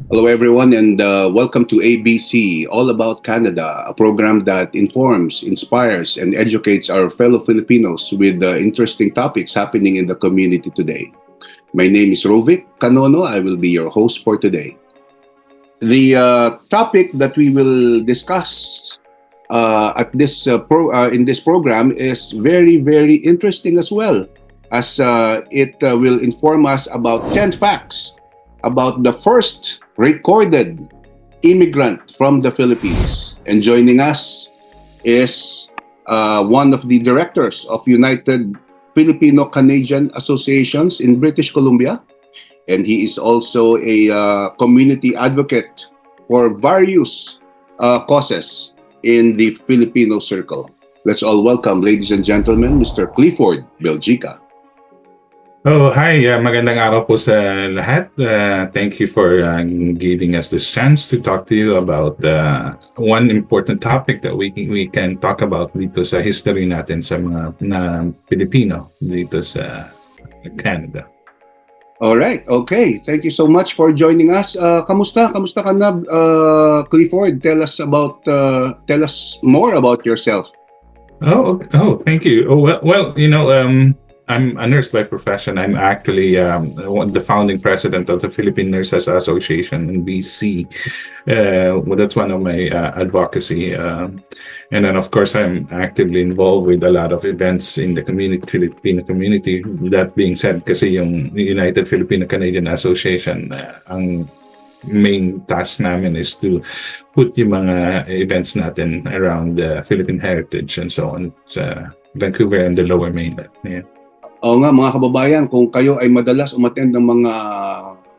Hello, everyone, and welcome to ABC, All About Canada, a program that informs, inspires, and educates our fellow Filipinos with interesting topics happening in the community today. My name is Rovic Canono. I will be your host for today. The topic that we will discuss in this program is very, very interesting as well, as it will inform us about 10 facts about the first recorded immigrant from the Philippines. And joining us is one of the directors of United Filipino-Canadian Associations in British Columbia. And he is also a community advocate for various causes in the Filipino circle. Let's all welcome, ladies and gentlemen, Mr. Clifford Belgica. Oh, hi. Magandang araw po sa lahat. Thank you for giving us this chance to talk to you about one important topic that we can talk about dito sa history natin sa mga Pilipino dito sa Canada. All right. Okay. Thank you so much for joining us. Kamusta? Kamusta ka na, Clifford? Tell us more about yourself. Oh, thank you. I'm a nurse by profession. I'm actually the founding president of the Philippine Nurses Association in BC. That's one of my advocacy. And then, of course, I'm actively involved with a lot of events in the Filipino community. That being said, kasi yung United Filipino-Canadian Association, ang main task namin is to put yung mga events natin around Philippine heritage and so on sa Vancouver and the Lower Mainland. Yeah. Oo nga mga kababayan, kung kayo ay madalas umattend ng mga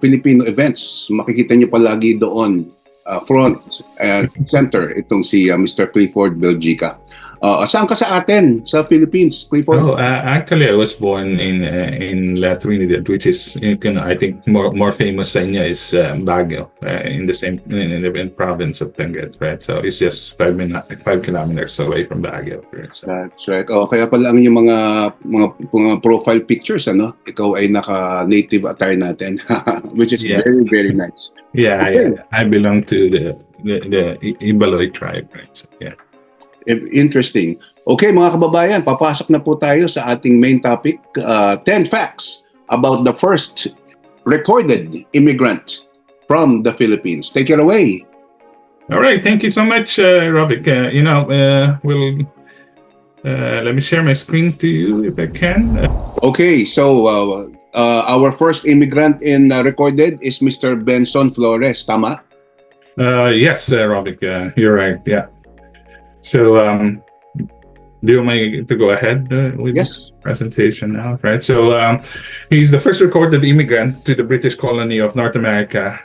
Filipino events, makikita niyo palagi doon, front and center, itong si Mr. Clifford Belgica. Saan ka sa atin, sa Philippines, Clifford? Actually, I was born in La Trinidad, which is, I think, more famous sa inyo is Baguio, in the same in the province of Benguet, right? So it's just 5 kilometers away from Baguio. Right? So. That's right. Kaya pala ang yung mga profile pictures, ikaw ay naka-native attire natin, which is very, very nice. Yeah, okay. I belong to the Ibaloy tribe, right? So, yeah. Interesting. Okay mga kababayan, papasok na po tayo sa ating main topic, 10 facts about the first recorded immigrant from the Philippines. Take it away. All right, thank you so much, Rovic. Let me share my screen to you if I can. Okay, so our first immigrant in recorded is Mr. Benson Flores, tama? Yes, Rovic, you're right, yeah. So, do you want me to go ahead with this presentation now? Right. So, he's the first recorded immigrant to the British colony of North America.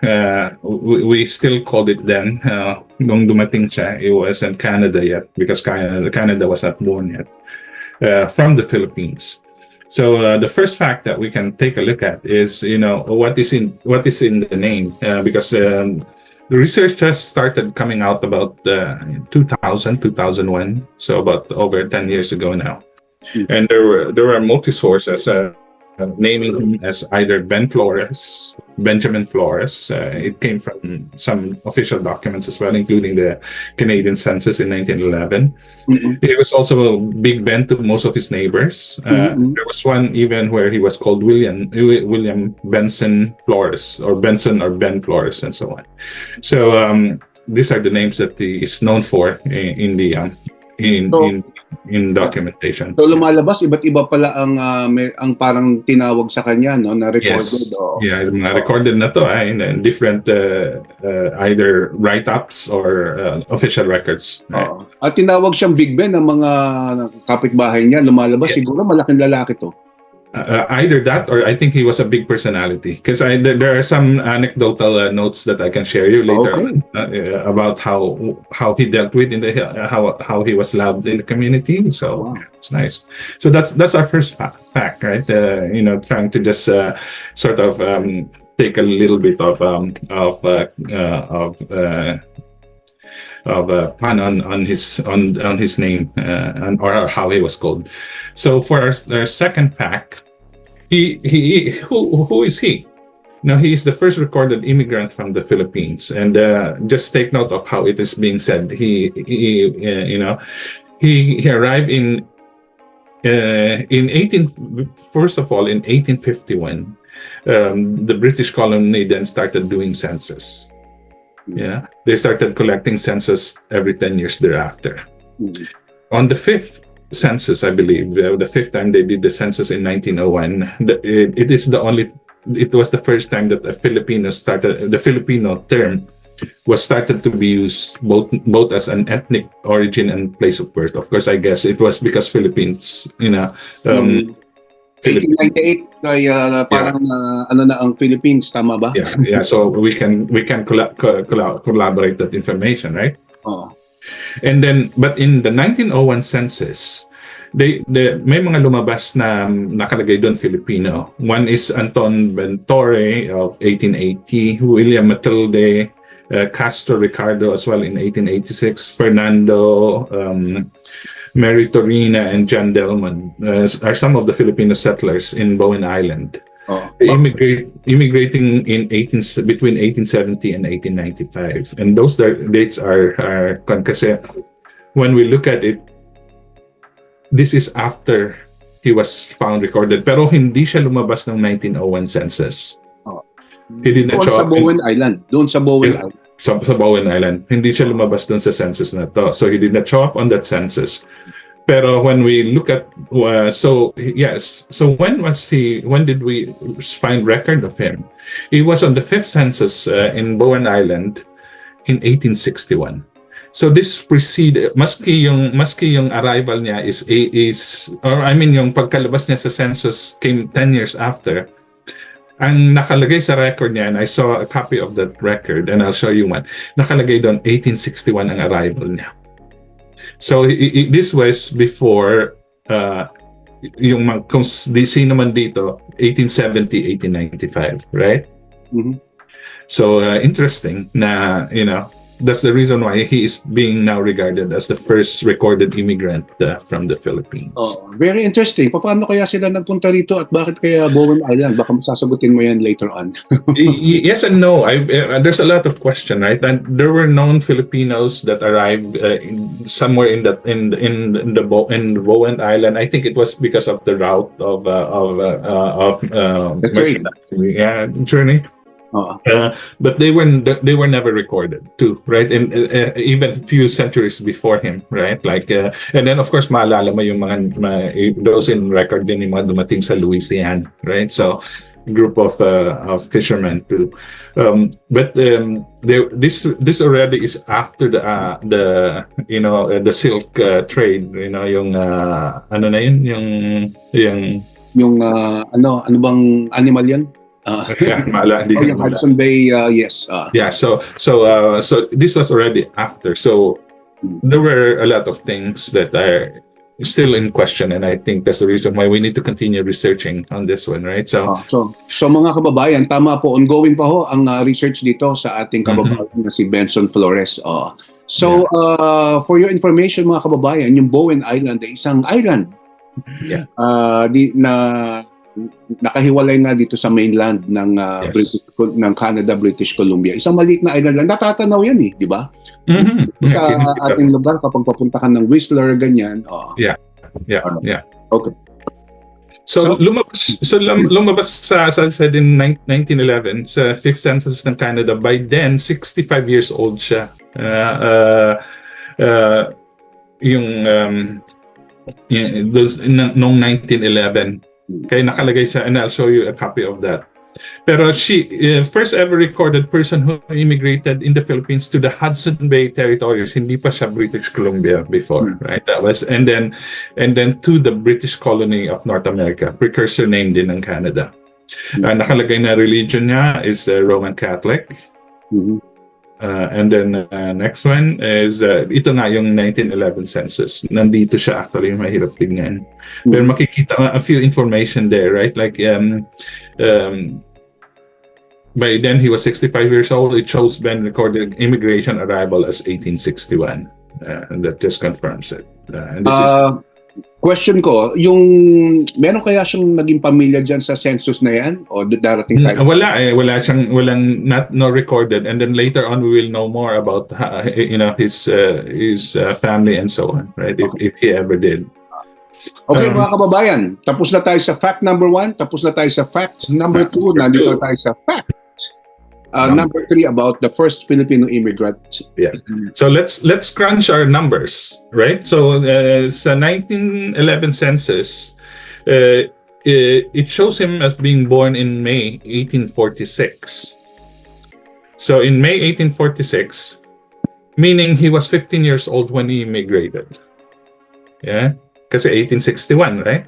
We still called it then. Nung dumating siya, it wasn't Canada yet because Canada was not born yet. From the Philippines. So, the first fact that we can take a look at is, what is in the name, because. The research has started coming out about 2001, so about over 10 years ago now. And there were multi-sources naming him as either Benjamin Flores. It came from some official documents as well, including the Canadian census in 1911. He was also Big Ben to most of his neighbors. There was one even where he was called William Benson Flores, or Benson or Ben Flores, and so on. So these are the names that he is known for in documentation. So lumalabas iba't iba pala ang parang tinawag sa kanya, no, na recorded. Yes. Yeah, mga recorded na to in different either write-ups or official records. Right? At tinawag siyang Big Ben ng mga kapitbahay niya, lumalabas siguro malaking lalaki to. Either that or I think he was a big personality, because there are some anecdotal notes that I can share you later about how he dealt with how he was loved in the community. So it's nice. So that's our first fact, right? Trying to just sort of take a little bit of pun on his name or how he was called. So for our second fact, who is he? No, he is the first recorded immigrant from the Philippines, and just take note of how it is being said. He arrived in 18. First of all, in 1851, the British colony then started doing census. Yeah, they started collecting census every 10 years thereafter. On the fifth census, I believe, the fifth time they did the census in 1901, it was the first time that the Filipino term was started to be used both as an ethnic origin and place of birth. Of course, I guess it was because Philippines, 1898 ay parang ano na ang Philippines, tama ba? Yeah. So we can collaborate that information, right? Oh. And then, but in the 1901 census, may mga lumabas na nakalagay doon Filipino. One is Anton Ventore of 1880, William Matilde, Castro Ricardo as well in 1886, Fernando, Mary Torina, and John Delman are some of the Filipino settlers in Bowen Island. Immigrating between 1870 and 1895. And those dates are kasi when we look at it, this is after he was found recorded. Pero hindi siya lumabas ng 1901 census. He did not show up doon sa Bowen Island. Sa Bowen Island. Hindi siya lumabas doon sa census na to. So he did not show up on that census. Pero when we look at so when did we find record of him? He was on the fifth census in Bowen Island in 1861. So this preceded, maski yung arrival niya yung pagkalabas niya sa census came 10 years after. Ang nakalagay sa record niya, and I saw a copy of that record, and I'll show you one. Nakalagay doon 1861 ang arrival niya. So this was before kung sino man dito 1870, 1895, right? Mm-hmm. So interesting na that's the reason why he is being now regarded as the first recorded immigrant from the Philippines. Oh, very interesting. Paano kaya sila nagpunta rito at bakit kaya Bowen Island? Baka masasagutin mo yan later on. Yes and no. There's a lot of question, right? And there were known Filipinos that arrived somewhere in Bowen Island. I think it was because of the route of journey. But they were never recorded too, right? And even a few centuries before him, right? Like and then of course maalala mo yung mga those in record din yung mga dumating sa Louisiana, right? So group of fishermen too. But this already is after the silk trade, yung ano na yun, yung ano bang animal yan? Yung Hudson Bay, yes. So this was already after. So there were a lot of things that are still in question, and I think that's the reason why we need to continue researching on this one, right? So mga kababayan, tama po, ongoing pa ho ang research dito sa ating kababayan na si Benson Flores. For your information mga kababayan, yung Bowen Island ay isang island. Yeah. Nakahiwalay nga dito sa mainland ng ng Canada, British Columbia. Isang maliit na island lang. Natatanaw yan di ba? Sa ating lugar kapag papunta ka ng Whistler, ganyan. Yeah. Okay. So lumabas sa said in 1911 sa fifth census ng Canada. By then 65 years old siya. Noong 1911. Kaya nakalagay siya, and I'll show you a copy of that. Pero she first ever recorded person who immigrated in the Philippines to the Hudson Bay territories. Hindi pa siya British Columbia before, right? That was and then to the British colony of North America, precursor name din ng Canada. Nakalagay na religion niya is Roman Catholic. And then next one is ito nga yung 1911 census. Nandito siya actually, mahirap tingnan. Pero makikita a few information there, right? Like by then he was 65 years old. It shows Ben recorded immigration arrival as 1861. And that just confirms it. And this is Question ko, yung meron kaya siyang naging pamilya dyan sa census na yan? O darating tayo? Wala eh, walang no recorded, and then later on we will know more about his family and so on, right? If he ever did. Okay, mga kababayan, tapos na tayo sa fact number 1, tapos na tayo sa fact number 2, nandito na tayo sa fact number 3 about the first Filipino immigrant. Yeah. So let's crunch our numbers, right? So sa 1911 census, it shows him as being born in May 1846. So in May 1846, meaning he was 15 years old when he immigrated. Yeah, kasi 1861, right?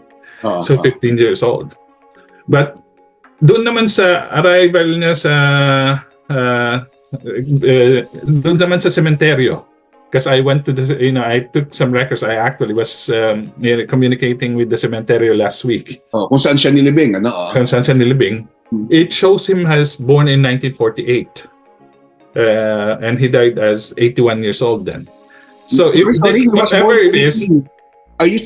So 15 years old. But doon naman sa arrival niya sa doon naman sa cementerio, because I went to the, I took some records. I actually was communicating with the cementerio last week. Kung saan siya nilibing, ano? Kung saan siya nilibing. It shows him as born in 1948. And he died as 81 years old then. So if this, whatever it is, are you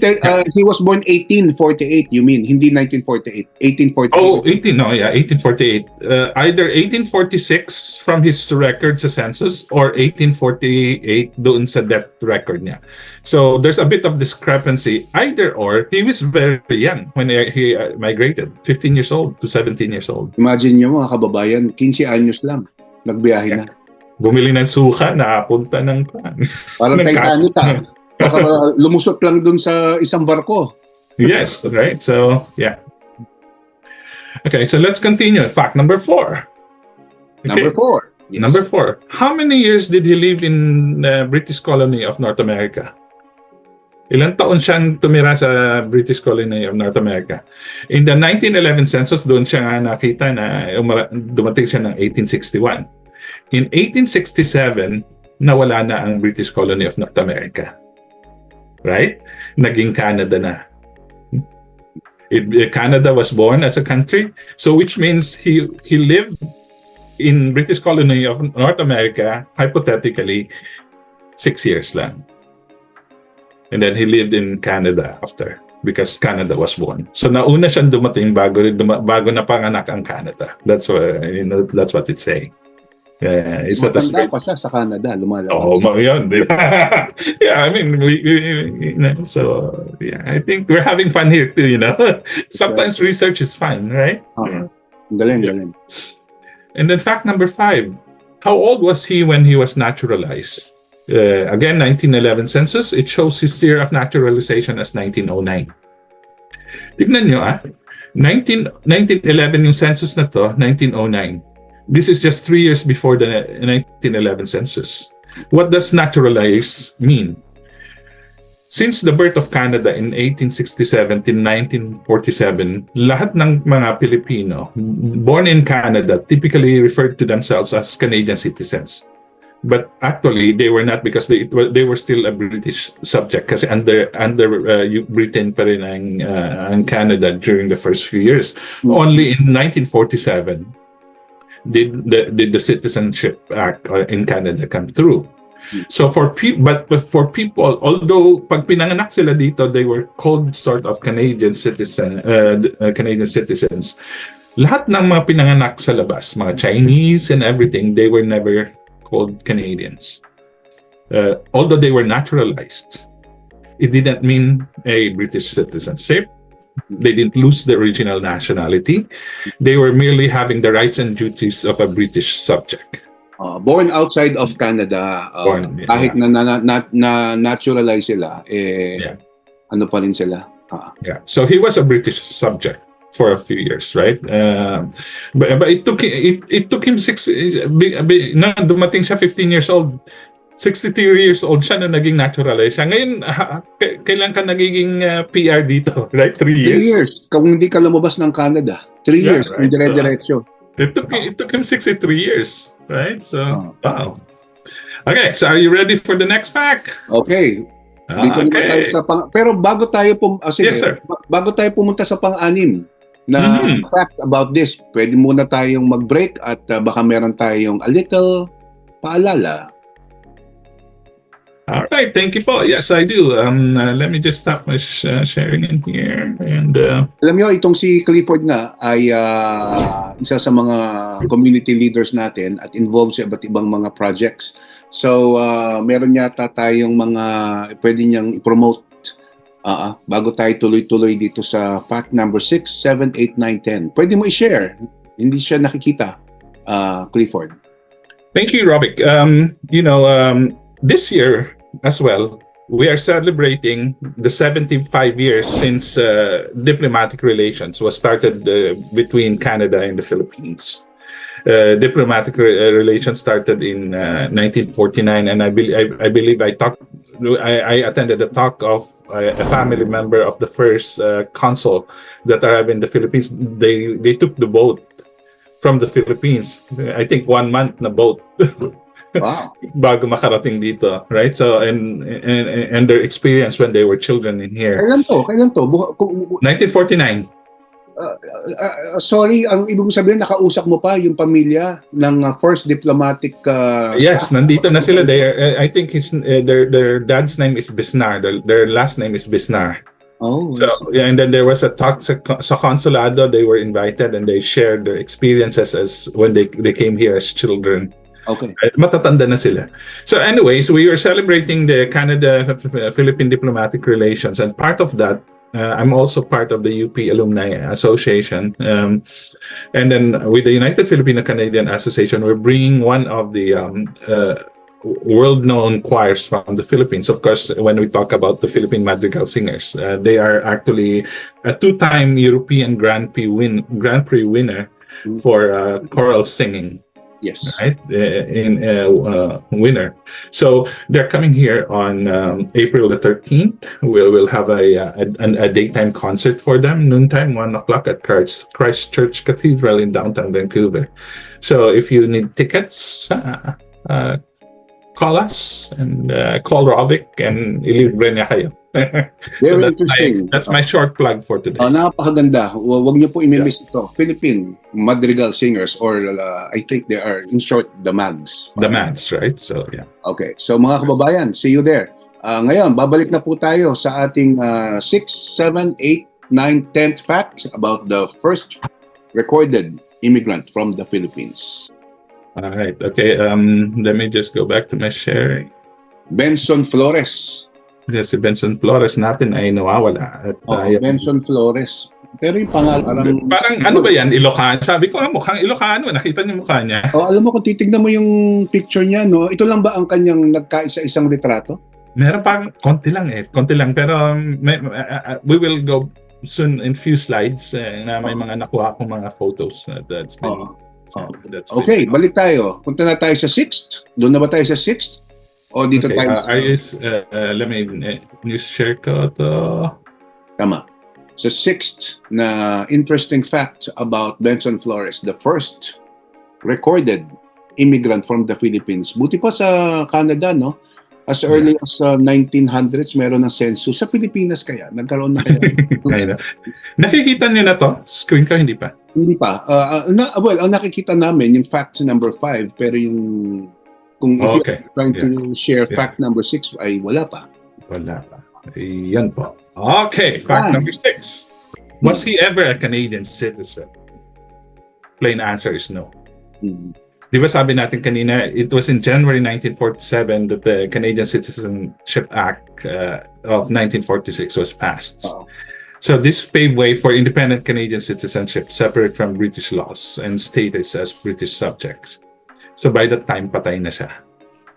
he was born 1848, you mean, hindi 1948, 1848. Oh, 1848. Either 1846 from his record sa census or 1848 doon sa death record niya. So there's a bit of discrepancy. Either or, he was very young when he migrated, 15 years old to 17 years old. Imagine niyo mga kababayan, 15 anyos lang, nagbiyahe na. Bumili ng suka, nakapunta ng parang Titanic baka lumusot lang dun sa isang barko. Yes, right. So, yeah. Okay, so let's continue. Fact number 4. Okay. Number 4. Yes. Number 4. How many years did he live in the British colony of North America? Ilang taon siyang tumira sa British colony of North America? In the 1911 census, doon siya nga nakita na dumating siya ng 1861. In 1867, nawala na ang British colony of North America. Right? Naging Canada na. Canada was born as a country, so which means he lived in British colony of North America, hypothetically, 6 years lang. And then he lived in Canada after, because Canada was born. So nauna siyang dumating bago na panganak ang Canada. That's what it's saying. Is that matanda pa siya sa Canada, lumalabas. Oh, yun. Yeah, I mean, so yeah, I think we're having fun here too, Sometimes research is fun, right? Galing. And then fact number 5, how old was he when he was naturalized? Again, 1911 census, it shows his year of naturalization as 1909. Tignan nyo 1911 yung census na to, 1909. This is just 3 years before the 1911 census. What does naturalize mean? Since the birth of Canada in 1867 to 1947, lahat ng mga Pilipino born in Canada typically referred to themselves as Canadian citizens. But actually, they were not, because they were still a British subject, kasi under Britain pa rin ang Canada during the first few years. Only in 1947 did the Citizenship Act in Canada come through. So for people, although pag pinanganak sila dito, they were called sort of Canadian citizens. Lahat ng mga pinanganak sa labas, mga Chinese and everything, they were never called Canadians. Although they were naturalized, it didn't mean a British citizenship. They didn't lose the original nationality. They were merely having the rights and duties of a British subject. Born outside of Canada, kahit na naturalize sila, ano pa rin sila. Yeah. So he was a British subject for a few years, right? But it took him dumating siya 15 years old. 62 years old siya na naging naturalized siya. Ngayon, kailan ka nagiging PR dito? Right? 3 years? 3 years. Kung hindi ka lumabas ng Canada. 3 years. Right? Dire-diretso. It took him 63 years. Right? So, wow. Okay, so are you ready for the next fact? Okay. Dito naman tayo sa pero bago tayo bago tayo pumunta sa pang-anim na fact about this, pwede muna tayong mag-break at baka meron tayong a little paalala. All right, thank you po. Yes, I do. Let me just stop my sharing in here. And Alam niyo, itong si Clifford nga ay isa sa mga community leaders natin at involved sa iba't ibang mga projects. So, meron yata tayong mga pwede niyang i-promote bago tayo tuloy-tuloy dito sa fact number 6, 7, 8, 9, 10. Pwede mo i-share. Hindi siya nakikita, Clifford. thank you, Rovic. This year as well, we are celebrating the 75 years since diplomatic relations was started between Canada and the Philippines. Diplomatic relations started in 1949, and I believe I attended a talk of a family member of the first consul that arrived in the Philippines. They took the boat from the Philippines. I think 1 month na boat. Wow. Bago makarating dito, right? So and their experience when they were children in here. Kailan to? 1949. Sorry, ang ibig sabihin, nakausap mo pa yung pamilya ng first diplomatic... Yes, nandito na sila. I think their dad's name is Bisnar. Their last name is Bisnar. Oh, So, yeah, and then there was a talk sa consulado. They were invited and they shared their experiences as when they came here as children. okay. Matatanda na sila. So anyways, we were celebrating the Canada-Philippine diplomatic relations, and part of that, I'm also part of the UP Alumni Association. And then with the United Filipino-Canadian Association, we're bringing one of the world-known choirs from the Philippines. Of course, when we talk about the Philippine Madrigal Singers, they are actually a two-time European Grand Prix winner for choral singing. Yes. Right, winner. So they're coming here on April the 13th. We'll have a daytime concert for them, noontime, 1 o'clock at Christchurch Cathedral in downtown Vancouver. So if you need tickets, call us and call Rovic and ilibre niya kayo. Very interesting. That's my short plug for today. Napakaganda. Huwag niyo po i-miss ito. Philippine Madrigal Singers, or I think they are, in short, the MAGs. The MAGs, right? So, yeah. Okay. So mga kababayan, see you there. Ngayon, babalik na po tayo sa ating 6, 7, 8, 9, 10th fact about the first recorded immigrant from the Philippines. All right. Okay. Let me just go back to my sharing. Benson Flores. Si Benson Flores natin ay nawawala. At, Benson Flores. Pero yung pangalan... Parang ano ba yan? Ilocano? Sabi ko nga mukhang Ilocano. Nakita niyo mukha niya. Alam mo, kung titignan mo yung picture niya, no? Ito lang ba ang kanyang nagkaisa-isang retrato? Meron pang konti lang eh. Konti lang. Pero we will go soon in few slides na may mga nakuha akong mga photos that's been... Okay, balik tayo. Punta na tayo sa 6th. Doon na ba tayo sa 6th? O dito tayo sa... let me news share ko to. Tama. Sa 6th na interesting fact about Benson Flores, the first recorded immigrant from the Philippines. Buti pa sa Canada, no? As early as 1900s, meron ng census. Sa Pilipinas kaya? Nagkaroon na kaya? Nakikita niyo na to? Screen ko, hindi pa? Hindi pa. Well, ang nakikita namin, yung fact number 5, pero yung... Kung if you're trying to share fact number 6, ay wala pa. Wala pa. Yan po. Okay, fact number 6. Was he ever a Canadian citizen? Plain answer is no. Di ba sabi natin kanina, it was in January 1947 that the Canadian Citizenship Act of 1946 was passed. So this paved way for independent Canadian citizenship, separate from British laws and status as British subjects. So by that time, patay na siya.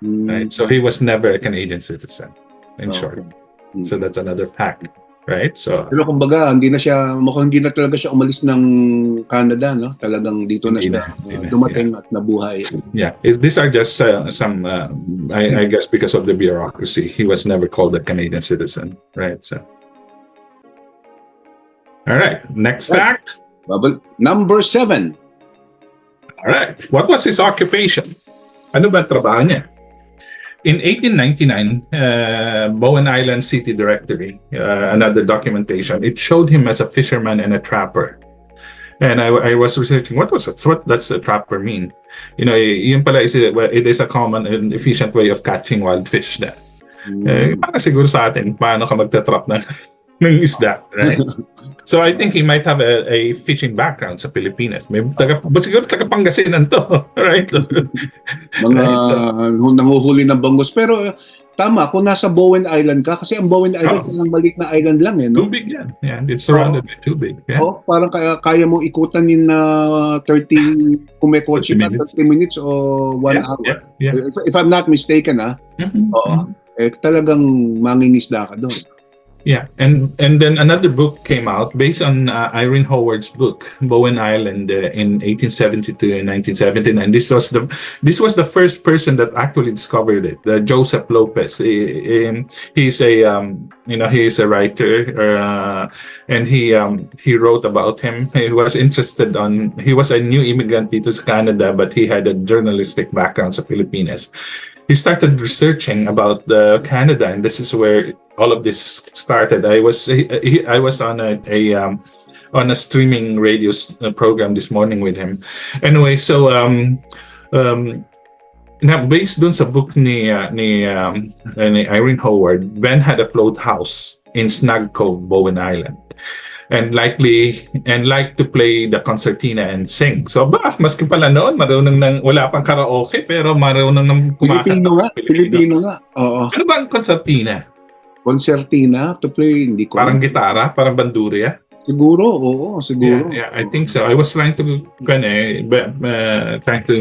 Right? So he was never a Canadian citizen, in short. So that's another fact, right? So pero kumbaga, mukhang hindi na talaga siya umalis ng Canada, no? Talagang dito na siya dumating at nabuhay. Yeah, these are just some, I guess because of the bureaucracy, he was never called a Canadian citizen, right? So, all right, next fact. Number 7. All right. What was his occupation? Ano ba ang trabaho niya? In 1899, Bowen Island City Directory, another documentation, it showed him as a fisherman and a trapper. And I was researching, what does the trapper mean? You know, yun pala it is a common and efficient way of catching wild fish there. Para siguro sa atin, paano ka magtatrap ng isda, right? So I think he might have a fishing background sa Pilipinas. Siguro taga Pangasinan to, right? Mga Right? So, nanguhuli ng bangus. Pero tama, kung nasa Bowen Island ka, kasi ang Bowen Island, parang maliit na island lang no? tubig yan. Yeah, it's surrounded by tubig. Yeah. Oh, parang kaya mong ikutan in 30, kung may kotse 30 ka, minutes. 30 minutes o 1 hour. Yeah. If I'm not mistaken, oo, talagang mangingisda ka doon. Yeah, and then another book came out based on Irene Howard's book, Bowen Island, in 1872 and 1979. This was the first person that actually discovered it. Joseph Lopez. He's a writer, and he wrote about him. He was a new immigrant dito sa Canada, but he had a journalistic background sa Pilipinas. He started researching about Canada, and this is where all of this started. I was on a streaming radio program this morning with him. Anyway, so now based dun sa book ni Irene Howard, Ben had a float house in Snag Cove, Bowen Island. And like to play the concertina and sing. So maski pala noon, marunong wala pang karaoke, pero marunong nang kumakanta. Filipino nga. Oo. Ano ba ang concertina? Concertina to play, hindi ko. Parang gitara, parang bandurria? Siguro, oo, siguro. Yeah, I think so. I was trying to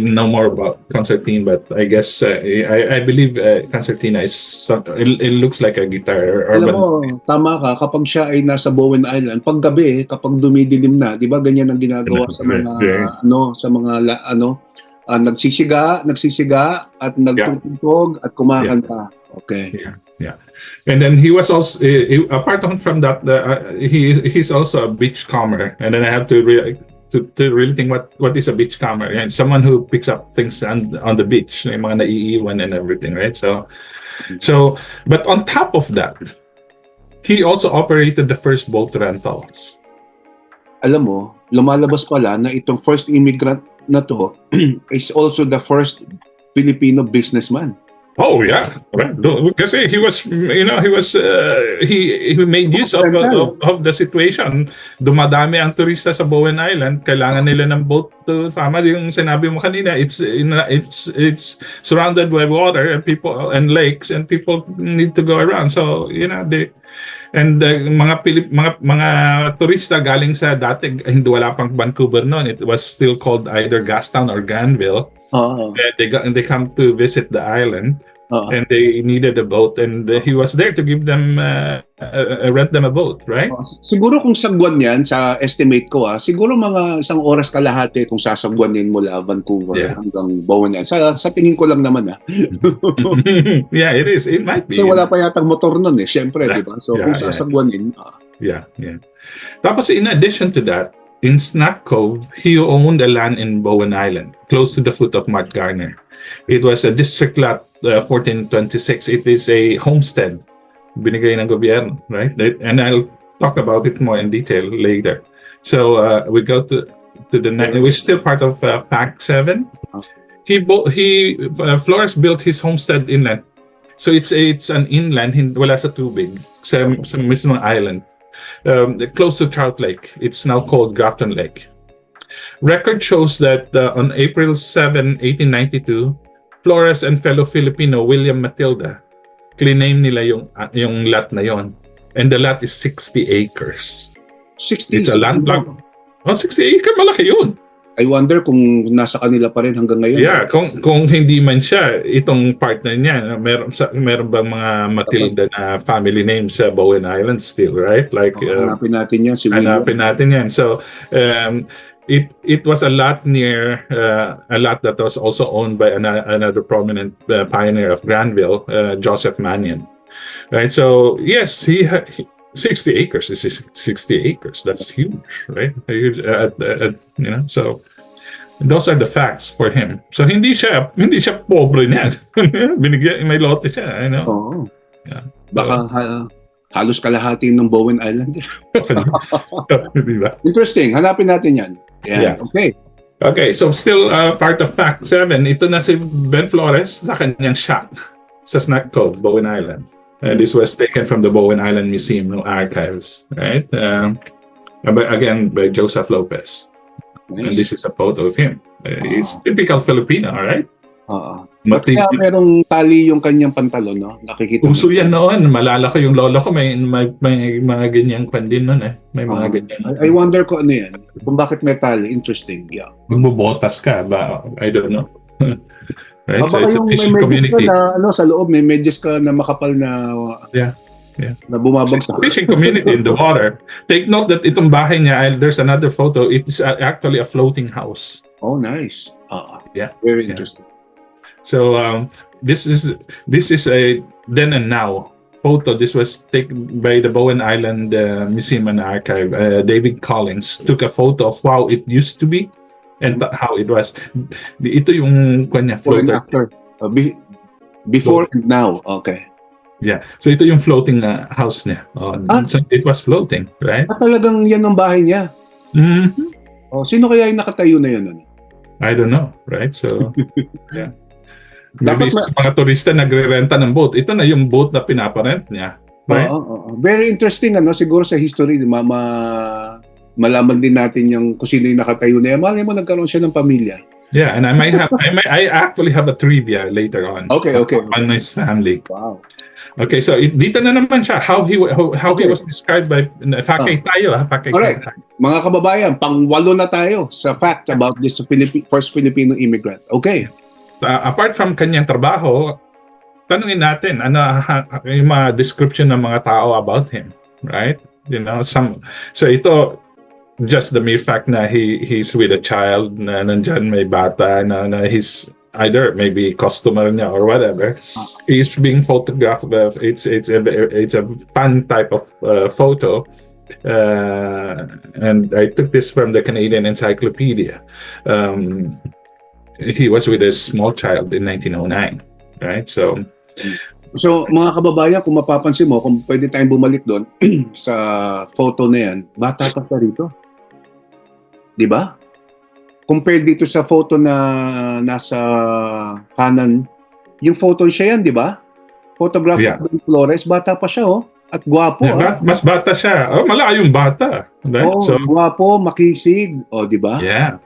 know more about concertina, but I guess I believe concertina is it looks like a guitar. Alam mo, tama ka, kapag siya ay nasa Bowen Island, pag gabi, kapag dumidilim na, 'di ba ganyan ang ginagawa sa mga nagsisiga at nagtutugtog at kumakanta. Okay. Yeah. And then he was also apart from that, he's also a beachcomber. And then I have to really think what is a beachcomber? And someone who picks up things on the beach, yung mga naiiwan and everything, right? So but on top of that, he also operated the first boat rentals. Alam mo, lumalabas pala na itong first immigrant na to is also the first Filipino businessman. Oh yeah, right. Kasi he made use of the situation. Dumadami ang turista sa Bowen Island, kailangan nila ng boat to tama yung sinabi mo kanina. It's surrounded by water and people and lakes, and people need to go around. So mga turista galing sa dati, hindi wala pang Vancouver noon. It was still called either Gastown or Granville. They come to visit the island, and they needed a boat, and he was there to give them rent them a boat, right? Siguro kung sagwan yan, sa estimate ko siguro mga 1 oras kalahati kung sasagwanin mula Vancouver hanggang Bowen Island. Sa tingin ko lang naman Yeah, it is. It might be. So wala pa yatang motor nun syempre, di ba? So kung sasagwanin. Yeah. Tapos in addition to that, in Snack Cove, he owned a land in Bowen Island, close to the foot of Mount Garner. It was a district lot, 1426. It is a homestead, binigay ng gobyerno, right? And I'll talk about it more in detail later. So we go to the next. We're still part of Fact 7. Flores built his homestead inland. So it's an inland, wala sa tubig, sa mismong island. Close to Trout Lake. It's now called Grafton Lake. Record shows that on April 7, 1892, Flores and fellow Filipino William Matilda claim nila yung lot na yon, and the lot is 60 acres. 60. It's a land block. 60 acres, malaki yun. I wonder kung nasa kanila pa rin hanggang ngayon. Yeah, kung hindi man siya, itong partner niya, meron bang mga Matilda na family names sa Bowen Island still, right? Like hanapin natin yan, si William. Hanapin natin yan. So it was a lot near a lot that was also owned by another prominent pioneer of Granville, Joseph Mannion. Right? So yes, he 60 acres is 60 acres. That's huge, right? Huge, so those are the facts for him. So hindi siya pobre niya. Binigyan, may lote siya, Oo. Yeah. Baka halos kalahati ng Bowen Island. Diba? Interesting. Hanapin natin yan. Yeah. Okay, so still part of Fact 7. Ito na si Ben Flores sa kanyang shack. sa Snack Cove, Bowen Island. This was taken from the Bowen Island Museum archives, right? But again, by Joseph Lopez. And this is a photo of him. He's typical Filipino, right? Oo. Ba't kaya merong tali yung kanyang pantalon, no? Nakikita mo. Uso yan noon. Malala ko yung lolo ko, may mga ganyang kwan din noon eh. May mga ganyan. I wonder ko ano yan. Kung bakit may tali. Interesting. Yeah. Magbubotas ka ba? I don't know. Right? So Baka it's a yung fishing may community. Ka na, sa loob, may medyas ka na makapal na na bumabagsak. Fishing community in the water. Take note that itong bahay niya, there's another photo. It is actually a floating house. Oh, nice. Yeah. Very interesting. So this is a then and now photo. This was taken by the Bowen Island Museum and Archive. David Collins took a photo of how it used to be and how it was. Ito yung kanya floater. After. Before and now. Okay. Yeah. So ito yung floating house niya. So it was floating, right? Talagang yan ang bahay niya. Mm-hmm. Sino kaya yung nakatayo na yun? I don't know, right? So, yeah. Maybe sa mga turista nagre-renta ng boat. Ito na yung boat na pinaparent niya. Right? Very interesting, siguro sa history, malaman din natin yung kung sino yung nakatayo na yan. Malay mo, nagkaroon siya ng pamilya. Yeah, and I actually have a trivia later on. Okay. On his family. Wow. Okay, so dito na naman siya how he was described by Fakay tayo. Alright, mga kababayan, pang-walo na tayo sa fact about this first Filipino immigrant. Okay. Apart from kanyang trabaho, tanungin natin ano yung mga description ng mga tao about him, right? So ito just the mere fact na he's with a child, na nandyan may bata, na he's either maybe customer niya or whatever. He's being photographed. It's a fun type of photo, and I took this from the Canadian Encyclopedia. He was with a small child in 1909, right? So mga kababayan, kung mapapansin mo, kung pwede tayong bumalik doon sa photo na yan, bata pa siya rito. Di ba? Compared dito sa photo na nasa kanan, yung photo siya yan, di ba? Photograph of Flores, bata pa siya, at gwapo. Mas bata siya. Malayong bata. Right? So, gwapo, makisig. Di ba? Yeah.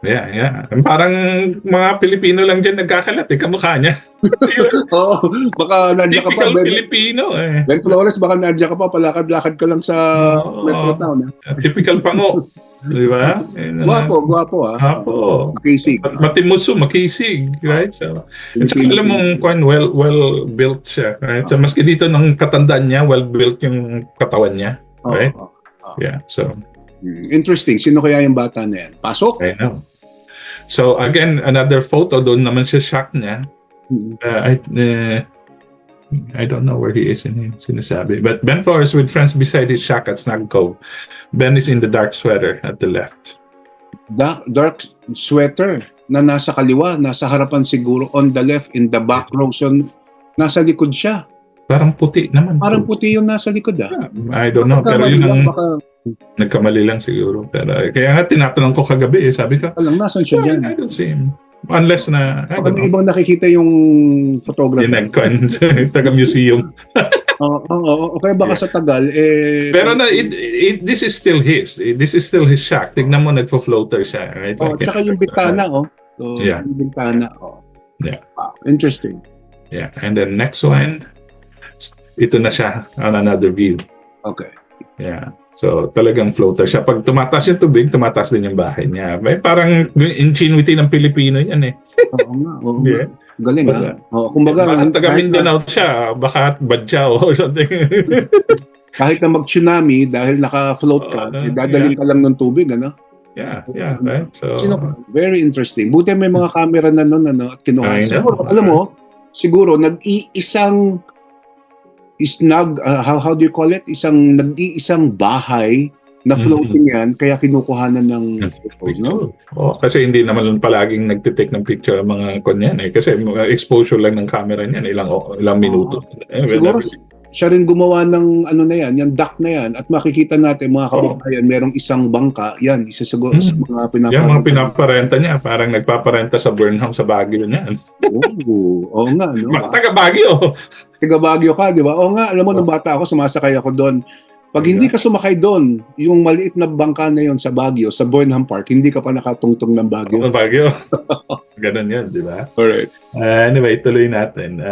Parang mga Pilipino lang dyan nagkakalat. Kamukha niya. Baka nandiyan ka pa. Typical Filipino. Ben Flores, baka nandiyan ka pa. Palakad-lakad ka lang sa Metro Town. Typical pango. Di ba? Gwapo. Gwapo. Makisig. Matimuso, makisig. Right? So, at saka alam mong well-built siya. Right? So, maski dito ng katandaan niya, well-built yung katawan niya. Right? Yeah. So, interesting. Sino kaya yung bata na yan? Pasok? I know. So, again, another photo. Doon naman siya shock niya. I don't know where he is in sinasabi. But Ben Flores with friends beside his shack at Snag Cove. Ben is in the dark sweater at the left. Dark sweater na nasa kaliwa, nasa harapan siguro, on the left, in the back row. So, nasa likod siya. Parang puti naman. Parang puti yung nasa likod. I don't know. Pero yun nagkamali lang siguro. Pero kaya nga tinatanong ko kagabi, sabi ko, nasan siya dyan? I don't see him. Unless na, I don't know. Ibang nakikita yung photographer. Yung taga-museum. Okay, baka sa Tagal. Pero this is still his. This is still his shack. Tignan mo, nagfo-floater siya. Right? Tsaka yung bintana, Yung bintana, Yeah. Interesting. Yeah. And then next one, ito na siya on another view. Okay. Yeah. So, talagang floater siya. Pag tumataas yung tubig, tumataas din yung bahay niya. May parang ingenuity ng Pilipino yan Oo nga. Galing kumbaga, taga Mindanao siya, baka badyaw or something. Kahit na mag-tsunami, dahil naka-float ka, dadalhin ka lang ng tubig, Yeah, right? So, very interesting. Buti may mga camera na nun, at kinuha. Alam mo, siguro, nag-iisang how do you call it? Nag-iisang bahay na floating yan, kaya kinukuhanan ng photos, no? Kasi hindi naman palaging nagtitake ng picture ang mga kanyan. Kasi exposure lang ng camera niyan, ilang minuto. siya rin gumawa ng ano na yan, yung dock na yan, at makikita natin mga Oo. kababayan, merong isang bangka, yan, isa sa mga Yan mga pinaparenta. pinaparenta niya, parang nagpaparenta sa Burnham sa Baguio niyan. Oo nga, no? Taga Baguio. Taga Baguio ka, di ba? Oo nga, alam mo, nung Oh, bata ako, sumasakay ako doon. Pag di hindi ba? ka sumakay doon, yung maliit na bangka na yon sa Baguio, sa Burnham Park, hindi ka pa nakatungtong ng Baguio. Baguio. Ganun yan, di ba? Alright. Anyway, tuloy natin.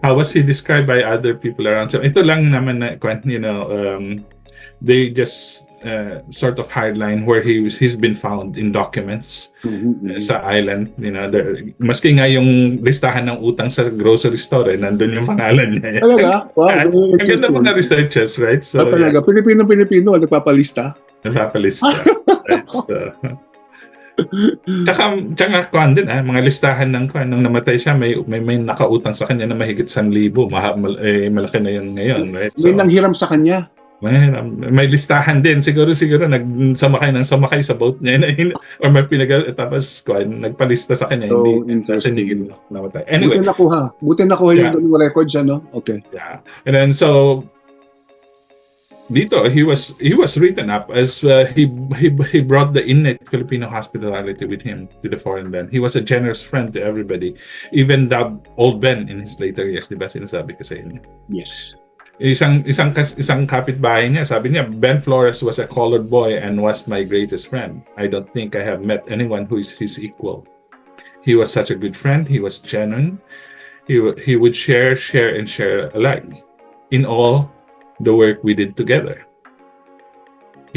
How was he described by other people around? So ito lang naman na, they just sort of hardline where he's been found in documents sa island. Maski nga yung listahan ng utang sa grocery store, nandun yung pangalan niya. Talaga? Wow, Ang ganda mga researches, right? So, talaga. Pilipino, nagpapalista. Nagpapalista. Right? So, tsaka kuan din mga listahan ng namatay siya, may nakautang sa kanya na mahigit 1,000. Malaki na yun ngayon, right? May nanghiram sa kanya. May listahan din siguro nagsamakay sa boat niya or may tapos nagpalista sa kanya, So, hindi interesting. namatay. Anyway, Buti nakuha yung ganung records, ano? Okay. yeah. And then so dito he was written up as he brought the innate Filipino hospitality with him to the foreign land. He was a generous friend to everybody, even dubbed Old Ben in his later years. Diba sinasabi ko sa inyo? Yes. Isang kapitbahay niya, sabi niya, Ben Flores was a colored boy and was my greatest friend. I don't think I have met anyone who is his equal. He was such a good friend. He was genuine. He would share alike in all the work we did together.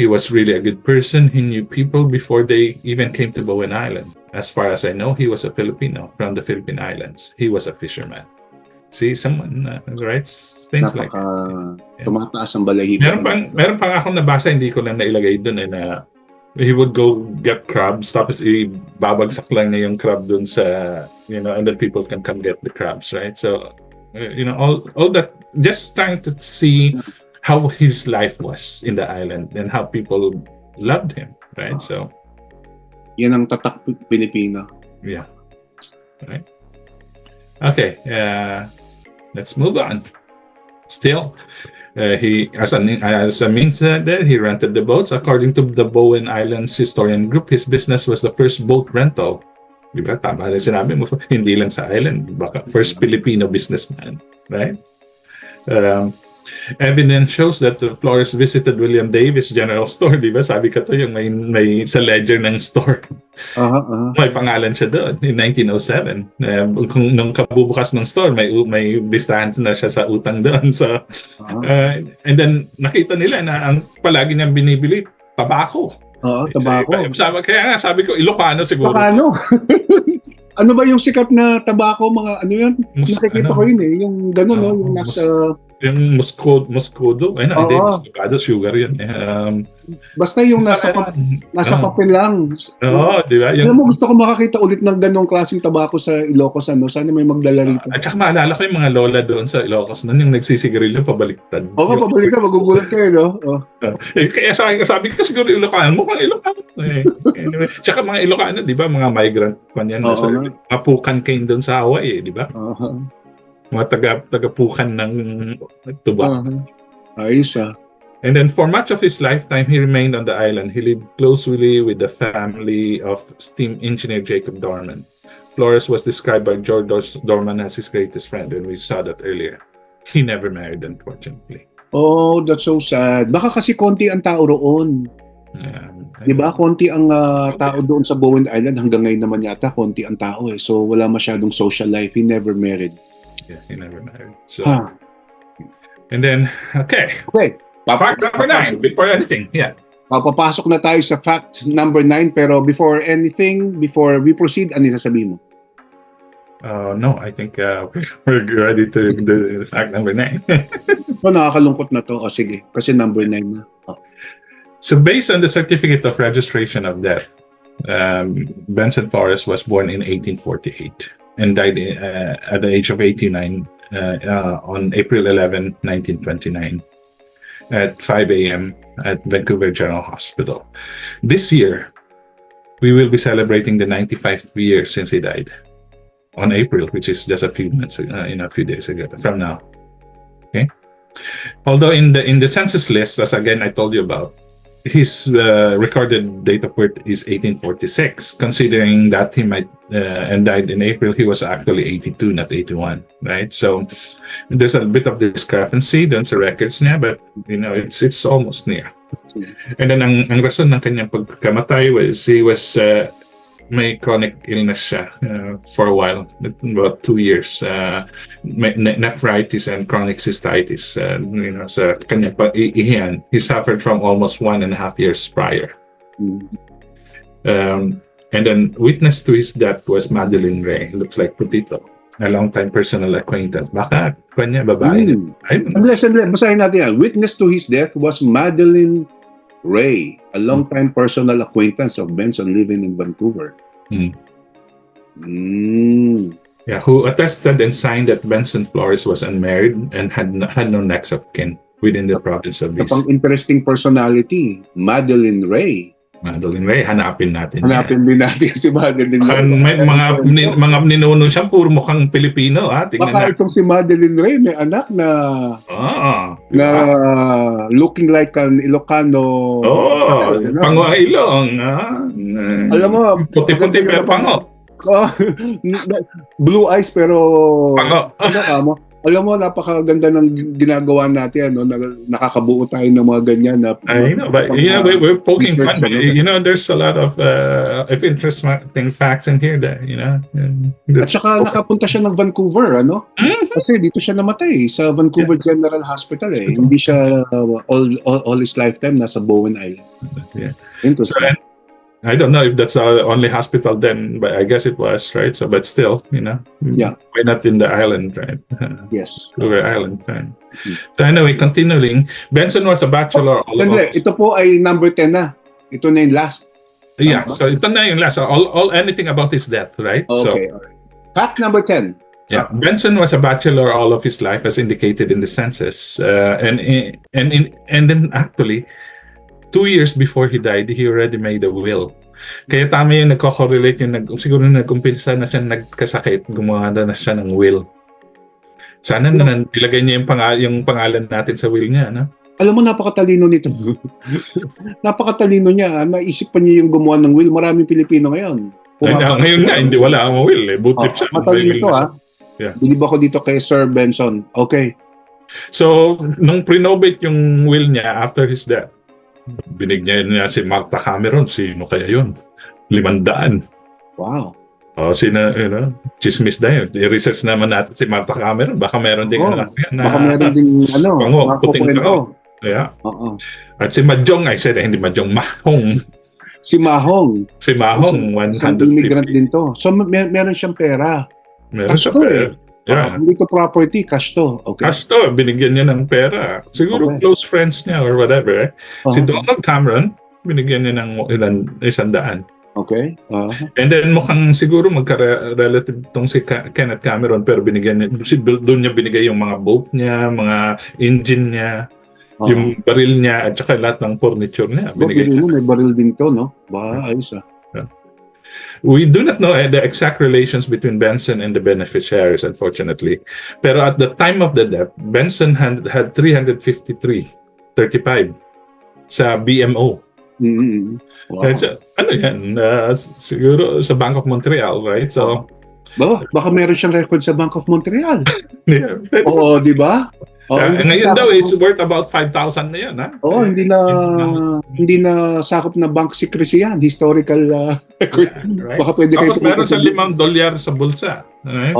He was really a good person. He knew people before they even came to Bowen Island. As far as I know, he was a Filipino from the Philippine Islands. He was a fisherman. See, someone writes things like that. Tumataas ang balahibo. Meron pang akong nabasa, hindi ko lang nailagay doon, na he would go get crabs, tapos ibabagsak lang niya yung crab doon sa, and then people can come get the crabs, right? So, all that, just trying to see how his life was in the island and how people loved him, right? So, yan ang tatak Pilipino. Yeah. Right. Okay. Let's move on. Still, he as a means that he rented the boats. According to the Bowen Islands Historian Group, his business was the first boat rental. Diba? Tama rin sinabi mo, hindi lang sa island. Baka first Filipino businessman, right? Evidence shows that Flores visited William Davis General Store, di ba? Sabi ka to, yung may sa ledger ng store. May pangalan siya doon in 1907. Nung kabubukas ng store, may listahan na siya sa utang doon. So, and then nakita nila na ang palagi niyang binibili, tabako. Tabako. Kaya nga sabi ko, Ilocano siguro. Ilocano. Ano ba yung sikat na tabako, mga ano yun? Nakikita ko yun yung gano'n, no? Yung nasa... Yung muscodo. Hindi, muscovado, sugar yun. Basta yung nasa papel lang. Di ba? Alam mo, gusto ko makakita ulit ng ganong klaseng tabako sa Ilocos, ano? Sana may magdala rito. At saka maalala ko yung mga lola doon sa Ilocos noon, yung nagsisigarilyo pabaliktad. Pabaliktad, magugulat kayo, no? Kaya sabi ko siguro Ilocano, mukhang Ilocano. Anyway, tsaka mga Ilocano, di ba? Mga migrant pa niyan. Mga pukan kain doon sa Hawaii, di ba? Mga taga-pukan ng tubak. Ayos And then for much of his lifetime, he remained on the island. He lived closely with the family of steam engineer Jacob Dorman. Flores was described by George Dorman as his greatest friend, and we saw that earlier. He never married, unfortunately. Oh, that's so sad. Baka kasi konti ang tao roon. Di ba? Konti ang tao doon sa Bowen Island. Hanggang ngayon naman yata, konti ang tao eh. So wala masyadong social life. He never married. Yeah, he never married. So, and then, okay. Fact number 9, before anything, Papapasok na tayo sa fact number 9, pero before we proceed, ano sasabihin mo? No, I think we're ready to do fact number 9. Nakakalungkot na to. Sige, kasi number 9 na. So based on the certificate of registration of death, Benson Flores was born in 1848. And died at the age of 89 on April 11, 1929 at 5 a.m. at Vancouver General Hospital. This year, we will be celebrating the 95th year since he died on April, which is just a few months, a few days ago from now. Okay? Although in the census list, as again I told you about, his recorded date of birth is 1846. Considering that he might and died in April, he was actually 82, not 81, right? So there's a bit of discrepancy dun sa records niya, but it's almost near. And then ang rason ng kanyang pagkamatay was he was may chronic illness siya for a while, about 2 years. Nephritis and chronic cystitis. Sa kanyang ihian, he suffered from almost 1.5 years prior. And then witness to his death was Madeline Ray. Looks like Putito, a long-time personal acquaintance. Baka kanya babae niya. Sandali, basahin natin yan. Witness to his death was Madeline Ray, a long-time personal acquaintance of Benson living in Vancouver. Yeah, who attested and signed that Benson Flores was unmarried and had no next of kin within the province of BC. Kapang interesting personality, Madeline Ray. Madeline Ray, hanapin natin. Hanapin din natin si Madeline Ray. May mga ninuno siya, puro mukhang Pilipino. Baka itong si Madeline Ray may anak na looking like an Ilocano. Pango Ilong. Alam mo, puti-puti pero pango. Blue eyes pero pango. Alam mo, napakaganda ng ginagawa natin, nakakabuo tayo ng mga ganyan na I know, but we're poking fun, but there's a lot of interesting facts in here that at saka nakapunta siya ng Vancouver, kasi dito siya namatay sa Vancouver General Hospital hindi siya all his lifetime nasa Bowen Island. Interesting. So, I don't know if that's the only hospital then, but I guess it was, right? So, but still, why not in the island, right? Yes. Vancouver Island, right? So anyway, continuing, Benson was a bachelor. Ito po ay number 10 na. Ito na yung last. Yeah, so ito na yung last. Anything about his death, right? Okay. So, fact number 10. Yeah, Benson was a bachelor all of his life, as indicated in the census, and then actually, 2 years before he died, he already made a will. Kaya tama yung nagko-correlate siguro nag-umpisa na siya nagkasakit, gumawa na siya ng will. Sana na ilagay niya yung pangalan natin sa will niya, no? Alam mo, napakatalino nito. Napakatalino niya. Naisip pa niya yung gumawa ng will. Maraming Pilipino ngayon. Ngayon nga, hindi wala ang will. Butit siya. Matalino ito, Yeah. Bilib ako dito kay Sir Benson. Okay. So, nung pre-novate yung will niya after his death, binigyan niya si Martha Cameron. Sino kaya yun? 500. Wow. Chismis na yun. I-research naman natin si Martha Cameron. Baka meron din baka meron din puting pango. Yeah. At si Mahjong, hindi Mahjong, Mahong. Si Mahong. Si Mahong, 100 immigrant din to. So, meron siyang pera. Meron siya pera. Yeah. Hindi to property, cash to. Okay. Cash to, binigyan niya ng pera. Siguro close friends niya or whatever. Si Donald Cameron, binigyan niya ng 100. Okay. And then mukhang siguro magka-relative tong si Kenneth Cameron, pero binigyan niya, doon niya binigay yung mga boat niya, mga engine niya, yung baril niya, at saka lahat ng furniture niya. Binigay niya. May baril din to, no? Ayos We do not know the exact relations between Benson and the beneficiaries, unfortunately. Pero at the time of the death, Benson had 353.35 sa BMO. Wow. Ano yan? Siguro sa Bank of Montreal, right? So, baka meron siyang record sa Bank of Montreal. Yeah. Oo, di ba? Ngayon daw is worth about 5,000 na yun, ha? Hindi na sakop na bank secrecy yan. Historical record. Right? Baka pwede kayo. Tapos meron sa $5 sa bulsa. Right?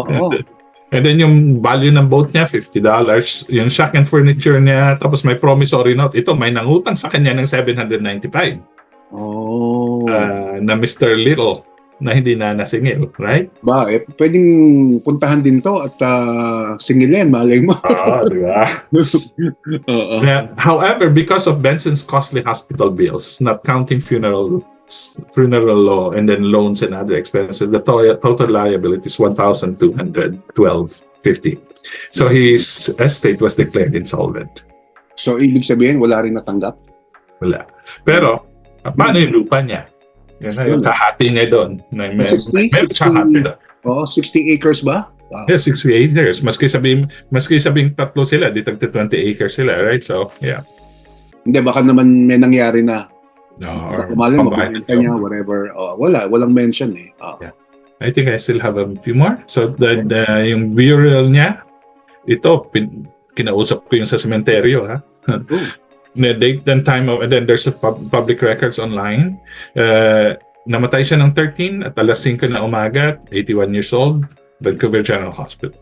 And then yung value ng boat niya, $50. Yung shack and furniture niya, tapos may promissory note. Ito, may nangutang sa kanya ng $795. Na Mr. Little. Na hindi na nasingil, right? Pwedeng puntahan din to at singilin, malay mo. Diba? However, because of Benson's costly hospital bills, not counting funeral law and then loans and other expenses, the total liability is $1,212.50. So his estate was declared insolvent. So ibig sabihin, wala rin natanggap? Wala. Pero, paano yung lupa niya? Yung kahati niya doon. 60 acres ba? Wow. Yeah, 68 acres. Maski sabing tatlo sila, di tagta 20 acres sila, right? So, yeah. Hindi, baka naman may nangyari na. No, Baka or mali mo, pambahay ng binenta niya, lupa. whatever. Walang mention eh. Yeah. I think I still have a few more. So, yung burial niya, ito, kinausap ko yung sa sementeryo, ha? Oh. The date and time of, and then there's a public records online. Namatay siya ng 13 at alas 5 na umaga, 81 years old, Vancouver General Hospital.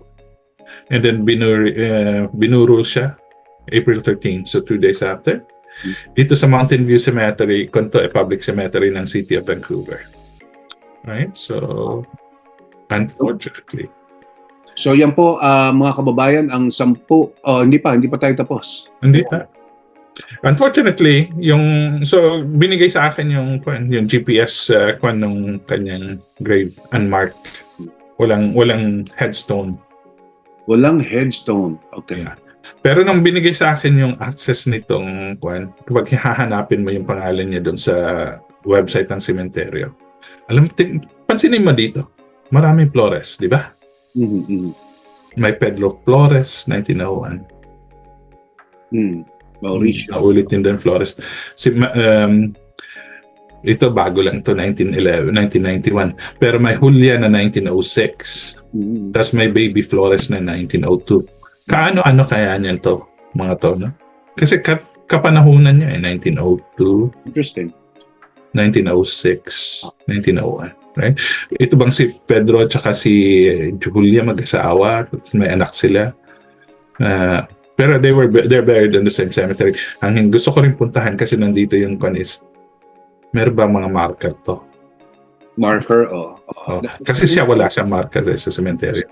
And then binurol siya April 13, so 2 days after. Dito sa Mountain View Cemetery, kunto a public cemetery ng City of Vancouver. Right? So, unfortunately. So yan po mga kababayan, ang 10, hindi pa tayo tapos. Hindi pa. Unfortunately, so binigay sa akin yung GPS nung kanyang grave, unmarked. Walang headstone. Walang headstone. Okay. Yeah. Pero nung binigay sa akin yung access nitong kapag hahanapin mo yung pangalan niya doon sa website ng sementeryo, pansinin mo dito, maraming Flores, di ba? May Pedro Flores, 1901. Mauricio. Naulit din Flores. Ito bago lang to 1991. Pero may Julia na 1906. Tapos may Baby Flores na 1902. Kaano-ano kaya niyan to, mga to, no? Kasi kapanahunan niya 1902. Interesting. 1906, 1901. Right? Ito bang si Pedro at saka si Julia mag-asawa? May anak sila. Pero they're buried in the same cemetery. Ang gusto ko rin puntahan kasi nandito yung is, meron ba mga marker to? Marker? Kasi wala siyang marker sa cemetery.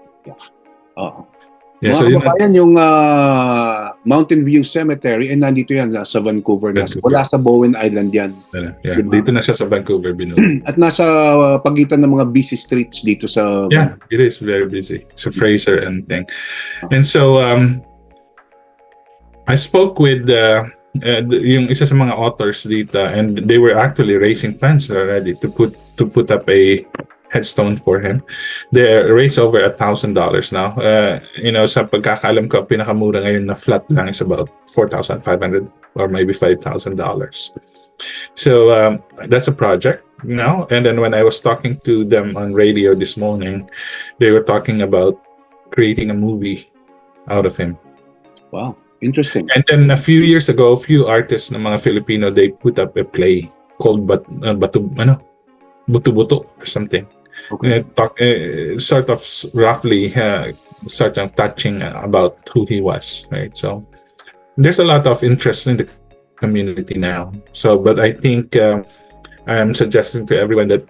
Yeah, mga kababayan, yung Mountain View Cemetery, nandito yan sa Vancouver. Wala sa Bowen Island yan. Yeah, diba? Dito na siya sa Vancouver, At nasa pagitan ng mga busy streets dito sa... Yeah, it is very busy. So Fraser and thing. And so, I spoke with yung isa sa mga authors dito, and they were actually raising funds already to put up a headstone for him. They raised over $1,000 now. Sa pagkakalam ko, pinakamura ngayon na flat lang is about $4,500 or maybe $5,000. So that's a project now. And then when I was talking to them on radio this morning, they were talking about creating a movie out of him. Wow, interesting. And then a few years ago, a few artists ng mga Filipino, they put up a play called Buto-Buto or something. Okay. Sort of roughly sort of touching about who he was, right? So there's a lot of interest in the community now. So, but I think I'm suggesting to everyone that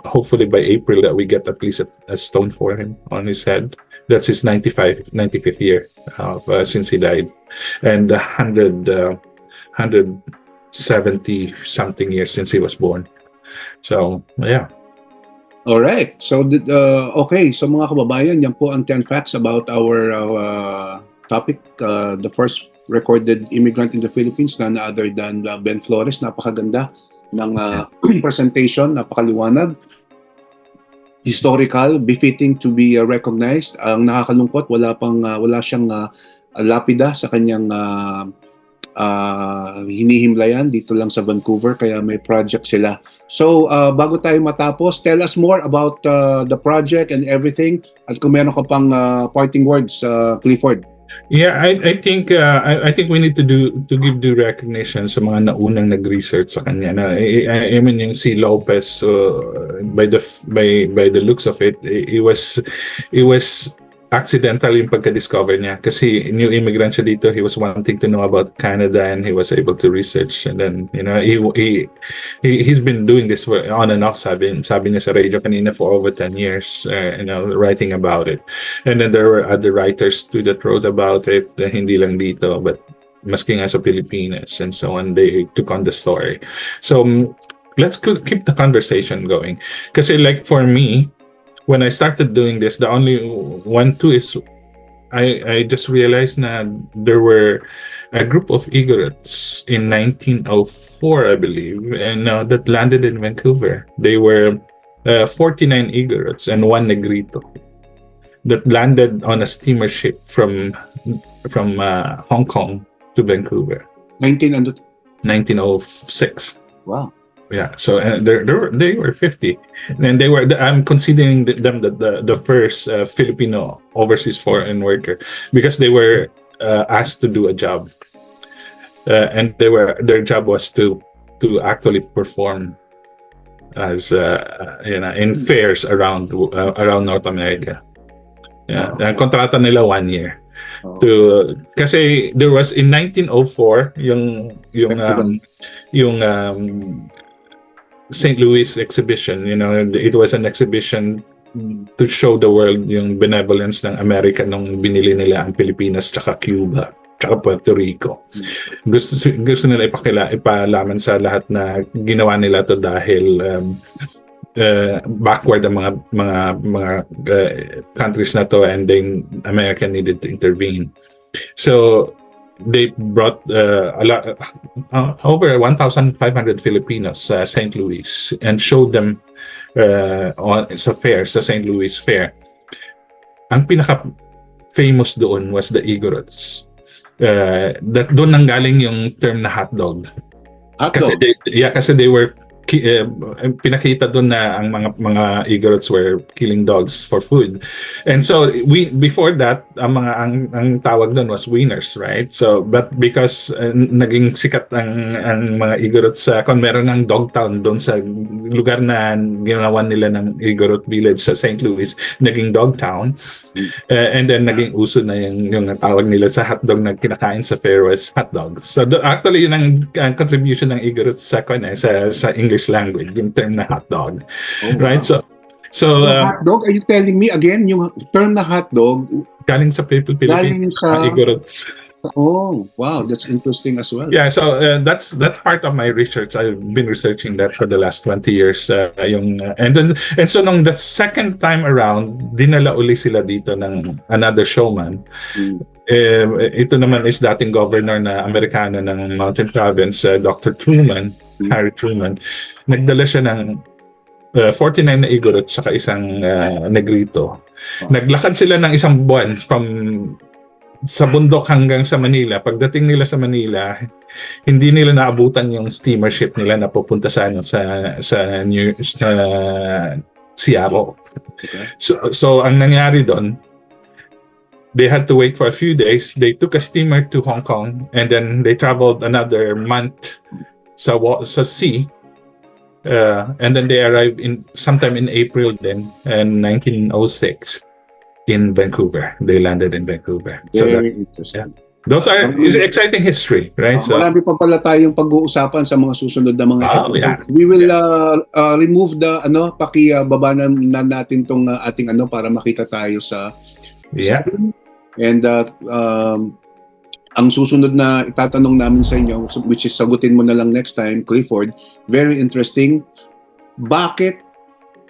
hopefully by April that we get at least a stone for him on his head. That's his 95th year since he died, and 170 something years since he was born. So yeah. All right. So okay. So mga kababayan, yan po ang 10 facts about our topic. The first recorded immigrant in the Philippines, none other than Ben Flores. Napakaganda ng presentation, napakaliwanag, historical, befitting to be recognized. Ang nakakalungkot, wala siyang lapida sa kanyang hinihimlayan dito lang sa Vancouver, kaya may project sila. So bago tayo matapos, tell us more about the project and everything, at kung meron ka pang parting words, Clifford. Yeah, I think we need to give due recognition sa mga naunang nag-research sa kanya. I mean yung si Lopez, by the looks of it, it was accidental yung pagka-discover niya kasi new immigrant siya dito. He was wanting to know about Canada and he was able to research, and then he's been doing this on and off, sabi niya sa radio kanina, for over 10 years, writing about it. And then there were other writers too that wrote about it, hindi lang dito but maski nga sa Pilipinas and so on. They took on the story. So let's keep the conversation going kasi like for me, when I started doing this, the only one too is I just realized that there were a group of Igorots in 1904, I believe, and that landed in Vancouver. They were 49 Igorots and 1 Negrito that landed on a steamer ship from Hong Kong to Vancouver, 1906. Wow. Yeah, so they were 50, and I'm considering them the first Filipino overseas foreign worker, because they were asked to do a job, and their job was to actually perform as in fairs around North America. Yeah, ang kontrata nila 1 year. Kasi there was in 1904 yung St. Louis exhibition, it was an exhibition to show the world yung benevolence ng Amerika nung binili nila ang Pilipinas tsaka Cuba tsaka Puerto Rico. Gusto nila ipalaman sa lahat na ginawa nila to dahil backward ang mga countries na to, and then America needed to intervene. So they brought over 1,500 Filipinos sa St. Louis and showed them sa St. Louis Fair. Ang pinaka-famous doon was the Igorots. Doon nanggaling yung term na hotdog. Kasi they were pinakita doon na ang mga Igorots were killing dogs for food. And so before that ang tawag doon was wieners, right? So but because naging sikat ang mga Igorots kung meron ng dog town doon sa lugar na ginawa nila ng Igorot village sa St. Louis, naging dog town. And then naging uso na yung tawag nila sa hotdog na kinakain sa fair was hotdog. So actually yun ang contribution ng Igorots sa English language, yung term na hotdog. Right? So hotdog, are you telling me again yung term na hotdog galing sa Philippines, Igorots? Oh, wow, that's interesting as well. Yeah, so that's part of my research. I've been researching that for the last 20 years. And so nung the second time around, dinala uli sila dito ng another showman. Ito naman is dating governor na Amerikano ng Mountain Province, Dr. Truman, Harry Truman. Nagdala siya ng 49 na Igorot saka isang Negrito. Naglakad sila ng isang buwan sa bundok hanggang sa Manila. Pagdating nila sa Manila, hindi nila naabutan yung steamer ship nila na pupunta sa Seattle. Okay. So ang nangyari doon, they had to wait for a few days. They took a steamer to Hong Kong, and then they traveled another month sa sea. And then they arrived sometime in April then, in 1906. In Vancouver. They landed in Vancouver. Very interesting. Yeah. Those are exciting history, right? Marami pa pala tayong pag-uusapan sa mga susunod na mga episodes. We will remove the pakibaba na natin tong ating para makita tayo sa screen. And ang susunod na itatanong namin sa inyo, which is sagutin mo na lang next time, Clifford, very interesting. Bakit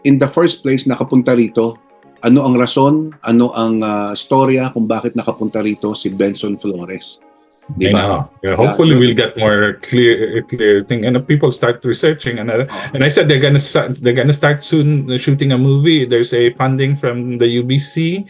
in the first place nakapunta rito? Ano ang rason, ano ang storya kung bakit nakapunta rito si Benson Flores? Diba? I know. Yeah, hopefully we'll get more clear thing, and people start researching. And I said they're gonna start soon shooting a movie. There's a funding from the UBC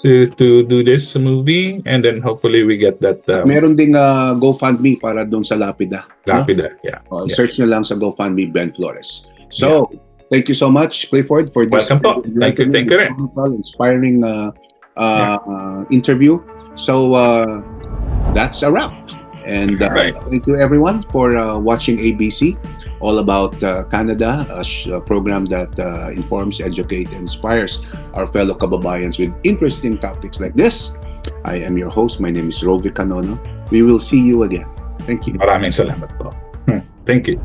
to do this movie, and then hopefully we get that. Meron ding GoFundMe para doon sa Lapida. Lapida, yeah. Search nyo lang sa GoFundMe Ben Flores. So. Yeah. Thank you so much, Clifford, for this Thank you. Inspiring interview. So that's a wrap. And thank you everyone for watching ABC, all about Canada, a program that informs, educates, and inspires our fellow kababayans with interesting topics like this. I am your host. My name is Rovic Canono. We will see you again. Thank you. Maraming salamat po. Thank you.